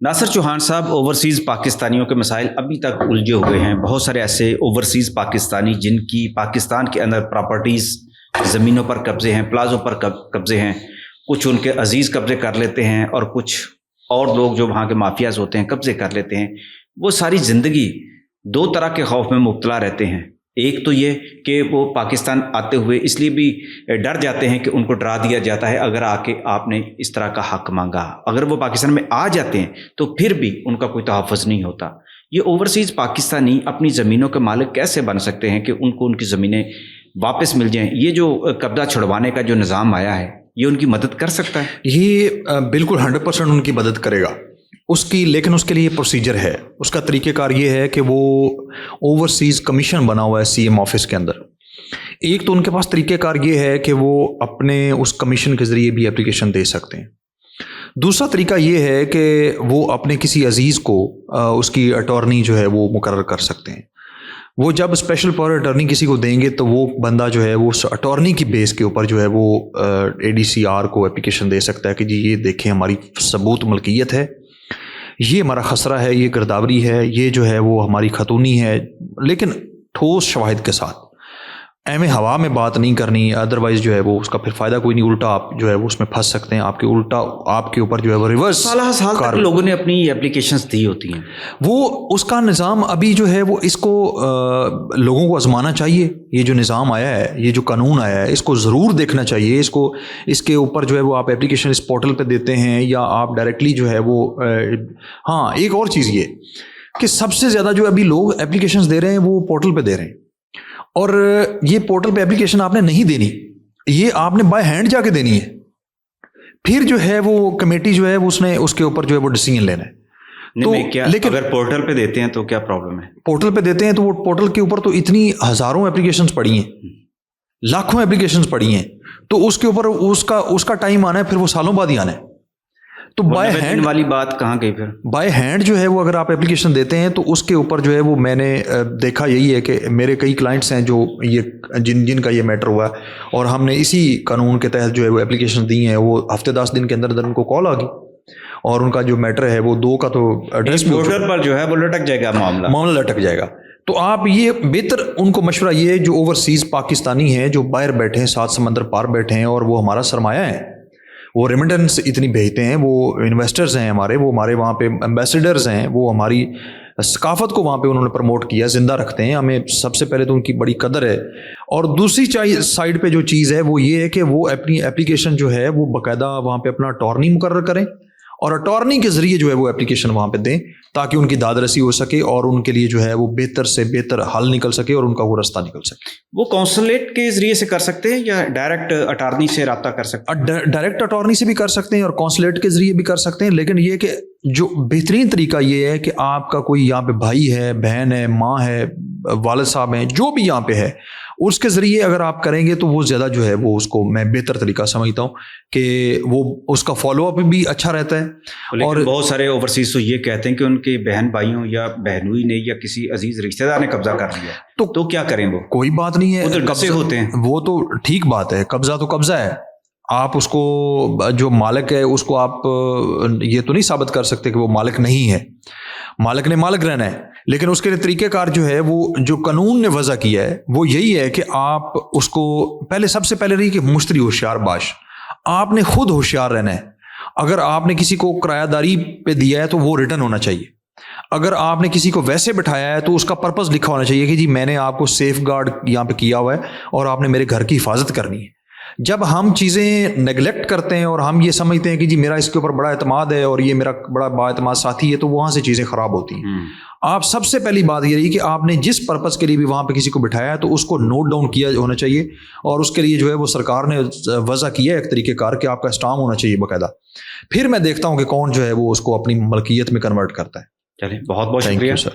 ناصر چوہان صاحب، اوورسیز پاکستانیوں کے مسائل ابھی تک الجھے ہوئے ہیں. بہت سارے ایسے اوورسیز پاکستانی جن کی پاکستان کے اندر پراپرٹیز، زمینوں پر قبضے ہیں، پلازوں پر قبضے ہیں. کچھ ان کے عزیز قبضے کر لیتے ہیں اور کچھ اور لوگ جو وہاں کے مافیاز ہوتے ہیں قبضے کر لیتے ہیں. وہ ساری زندگی دو طرح کے خوف میں مبتلا رہتے ہیں. ایک تو یہ کہ وہ پاکستان آتے ہوئے اس لیے بھی ڈر جاتے ہیں کہ ان کو ڈرا دیا جاتا ہے اگر آ کے آپ نے اس طرح کا حق مانگا. اگر وہ پاکستان میں آ جاتے ہیں تو پھر بھی ان کا کوئی تحفظ نہیں ہوتا. یہ اوورسیز پاکستانی اپنی زمینوں کے مالک کیسے بن سکتے ہیں کہ ان کو ان کی زمینیں واپس مل جائیں؟ یہ جو قبضہ چھڑوانے کا جو نظام آیا ہے یہ ان کی مدد کر سکتا ہے؟ یہ بالکل 100% ان کی مدد کرے گا لیکن اس کے لیے پروسیجر ہے. اس کا طریقہ کار یہ ہے کہ وہ اوورسیز کمیشن بنا ہوا ہے سی ایم آفس کے اندر. ایک تو ان کے پاس طریقہ کار یہ ہے کہ وہ اپنے اس کمیشن کے ذریعے بھی اپلیکیشن دے سکتے ہیں. دوسرا طریقہ یہ ہے کہ وہ اپنے کسی عزیز کو اس کی اٹارنی جو ہے وہ مقرر کر سکتے ہیں. وہ جب اسپیشل پاور اٹارنی کسی کو دیں گے تو وہ بندہ جو ہے وہ اٹارنی کی بیس کے اوپر جو ہے وہ ADCR کو اپلیکیشن دے سکتا ہے کہ جی یہ دیکھیں ہماری ثبوت ملکیت ہے، یہ ہمارا خسرہ ہے، یہ گرداوری ہے، یہ جو ہے وہ ہماری خاتونی ہے، لیکن ٹھوس شواہد کے ساتھ. ہوا میں بات نہیں کرنی، ادروائز جو ہے وہ اس کا پھر فائدہ کوئی نہیں. الٹا آپ جو ہے وہ اس میں پھنس سکتے ہیں. آپ کے اوپر جو ہے وہ ریورس سال تک لوگوں نے اپنی اپلیکیشنز دی ہوتی ہیں. وہ اس کا نظام ابھی جو ہے وہ اس کو لوگوں کو آزمانا چاہیے. یہ جو نظام آیا ہے، یہ جو قانون آیا ہے، اس کو ضرور دیکھنا چاہیے. اس کے اوپر جو ہے وہ آپ اپلیکیشن اس پورٹل پہ دیتے ہیں یا آپ ڈائریکٹلی جو ہے وہ ہاں ایک اور چیز یہ کہ سب سے زیادہ جو ابھی لوگ اپلیکیشنز دے رہے ہیں وہ پورٹل پہ دے رہے ہیں. اور یہ پورٹل پہ اپلیکیشن آپ نے نہیں دینی، یہ آپ نے بائی ہینڈ جا کے دینی ہے. پھر جو ہے وہ کمیٹی جو ہے اس کے اوپر جو ہے وہ ڈیسیژن لینا ہے. تو لیکن اگر پورٹل پہ دیتے ہیں تو کیا پرابلم ہے؟ پورٹل پہ دیتے ہیں تو وہ پورٹل کے اوپر تو اتنی ہزاروں اپلیکیشنز پڑی ہیں، لاکھوں اپلیکیشنز پڑی ہیں، تو اس کے اوپر اس کا ٹائم آنا ہے، پھر وہ سالوں بعد ہی آنا ہے. تو بائی ہینڈ والی بات کہاں گئی؟ پھر بائی ہینڈ جو ہے وہ اگر آپ اپلیکیشن دیتے ہیں تو اس کے اوپر جو ہے وہ میں نے دیکھا یہی ہے کہ میرے کئی کلائنٹس ہیں جو یہ جن کا یہ میٹر ہوا ہے اور ہم نے اسی قانون کے تحت جو ہے وہ اپلیکیشن دی ہیں. وہ ہفتے 10 دن کے اندر ان کو کال آ گئی اور ان کا جو میٹر ہے وہ 2 کا تو ایڈریس پورٹل پر جو ہے وہ لٹک جائے گا، معاملہ لٹک جائے گا. تو آپ یہ بہتر ان کو مشورہ یہ ہے جو اوورسیز پاکستانی ہیں جو باہر بیٹھے ہیں، 7 سمندر پار بیٹھے ہیں اور وہ ہمارا سرمایہ ہے، وہ ریمیٹنس اتنی بھیجتے ہیں، وہ انویسٹرز ہیں وہ ہمارے وہاں پہ ایمبیسیڈرز ہیں، وہ ہماری ثقافت کو وہاں پہ انہوں نے پروموٹ کیا، زندہ رکھتے ہیں. ہمیں سب سے پہلے تو ان کی بڑی قدر ہے. اور دوسری سائڈ پہ جو چیز ہے وہ یہ ہے کہ وہ اپنی اپلیکیشن جو ہے وہ باقاعدہ وہاں پہ اپنا اٹارنی مقرر کریں اور اٹارنی کے ذریعے جو ہے وہ اپلیکیشن وہاں پہ دیں تاکہ ان کی داد رسی ہو سکے اور ان کے لیے جو ہے وہ بہتر سے بہتر حل نکل سکے اور ان کا وہ رستہ نکل سکے. وہ کونسلیٹ کے ذریعے سے کر سکتے ہیں یا ڈائریکٹ اٹارنی سے رابطہ کر سکتے ہیں؟ ڈائریکٹ اٹارنی سے بھی کر سکتے ہیں اور کونسلیٹ کے ذریعے بھی کر سکتے ہیں. لیکن یہ کہ جو بہترین طریقہ یہ ہے کہ آپ کا کوئی یہاں پہ بھائی ہے، بہن ہے، ماں ہے، والد صاحب ہیں، جو بھی یہاں پہ ہے، اس کے ذریعے اگر آپ کریں گے تو وہ زیادہ جو ہے وہ اس کو میں بہتر طریقہ سمجھتا ہوں کہ وہ اس کا فالو اپ بھی اچھا رہتا ہے. اور بہت سارے اوورسیز تو یہ کہتے ہیں کہ ان کے بہن بھائیوں یا بہنوئی نے یا کسی عزیز رشتہ دار نے قبضہ کر لیا تو کیا کریں؟ وہ کوئی بات نہیں ہے، قبضے ہوتے ہیں، وہ تو ٹھیک بات ہے، قبضہ تو قبضہ ہے. آپ اس کو جو مالک ہے اس کو آپ یہ تو نہیں ثابت کر سکتے کہ وہ مالک نہیں ہے. مالک نے مالک رہنا ہے، لیکن اس کے لیے طریقہ کار جو ہے وہ جو قانون نے وضع کیا ہے وہ یہی ہے کہ آپ اس کو سب سے پہلے رہی کہ مشتری ہوشیار باش، آپ نے خود ہوشیار رہنا ہے. اگر آپ نے کسی کو کرایہ داری پہ دیا ہے تو وہ ریٹرن ہونا چاہیے. اگر آپ نے کسی کو ویسے بٹھایا ہے تو اس کا پرپز لکھا ہونا چاہیے کہ جی میں نے آپ کو سیف گارڈ یہاں پہ کیا ہوا ہے اور آپ نے میرے گھر کی حفاظت کرنی ہے. جب ہم چیزیں نیگلیکٹ کرتے ہیں اور ہم یہ سمجھتے ہیں کہ جی میرا اس کے اوپر بڑا اعتماد ہے اور یہ میرا بڑا با اعتماد ساتھی ہے، تو وہاں سے چیزیں خراب ہوتی ہیں. آپ سب سے پہلی بات یہ رہی کہ آپ نے جس پرپز کے لیے بھی وہاں پہ کسی کو بٹھایا ہے تو اس کو نوٹ ڈاؤن کیا ہونا چاہیے اور اس کے لیے جو ہے وہ سرکار نے وضع کیا ہے ایک طریقہ کار کہ آپ کا اسٹام ہونا چاہیے باقاعدہ. پھر میں دیکھتا ہوں کہ کون جو ہے وہ اس کو اپنی ملکیت میں کنورٹ کرتا ہے. چلیے، بہت بہت شکریہ سر.